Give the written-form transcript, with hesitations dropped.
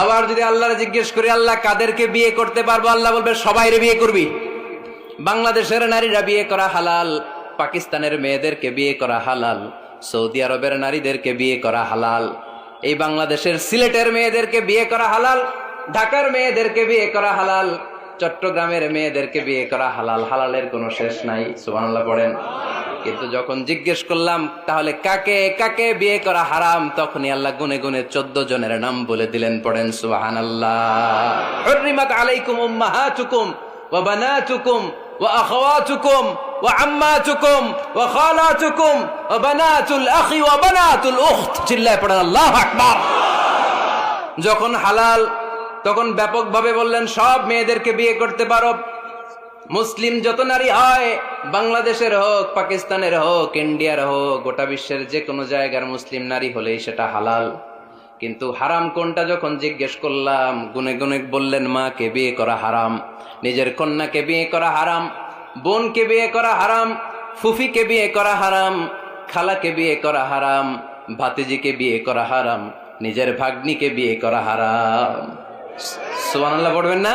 আবার যদি আল্লাহরে জিজ্ঞেস করি আল্লাহ কাদেরকে বিয়ে করতে পারবো, আল্লাহ বলবে সবাইরে বিয়ে করবি। বাংলাদেশের নারীরা বিয়ে করা হালাল, পাকিস্তানের মেয়েদেরকে বিয়ে করা হালাল, সৌদি আরবের নারীদেরকে বিয়ে করা হালাল, এই বাংলাদেশের সিলেটের মেয়েদেরকে বিয়ে করা হালাল, ঢাকার মেয়েদেরকে বিয়ে করা হালাল, চট্টগ্রামের মেয়েদেরকে বিয়ে করা হালাল। হালালের কোনো শেষ নাই, সুবহানাল্লাহ পড়েন। কিন্তু যখন জিজ্ঞেস করলাম তাহলে কাকে কাকে বিয়ে করা হারাম, তখনই আল্লাহ গুনে গুনে 14 জনের নাম বলে দিলেন, পড়েন সুবহানাল্লাহ। হুররিমাত আলাইকুম উম্মাহাতুকুম ওয়া বানাতুকুম ওয়া আখাওয়াতুকুম ওয়া আম্মাতুকুম ওয়া খালাতুকুম ওয়া বানাতুল আখি ওয়া বানাতুল উখত। চিল্লায় পড়েন আল্লাহু আকবার। যখন হালাল তখন ব্যাপকভাবে বললেন সব মেয়েদেরকে বিয়ে করতে পারো। মুসলিম যত নারী হয়, বাংলাদেশের হোক, পাকিস্তানের হোক, ইন্ডিয়ার হোক, গোটা বিশ্বের যে কোনো জায়গার মুসলিম নারী হলেই সেটা হালাল। কিন্তু হারাম কোনটা যখন জিজ্ঞেস করলাম, গুনে গুনে বললেন মাকে বিয়ে করা হারাম, নিজের কন্যাকে বিয়ে করা হারাম, বোনকে বিয়ে করা হারাম, ফুফিকে বিয়ে করা হারাম, খালাকে বিয়ে করা হারাম, ভাতিজিকে বিয়ে করা হারাম, নিজের ভাগ্নিকে বিয়ে করা হারাম। সুবহানাল্লাহ পড়বেন না?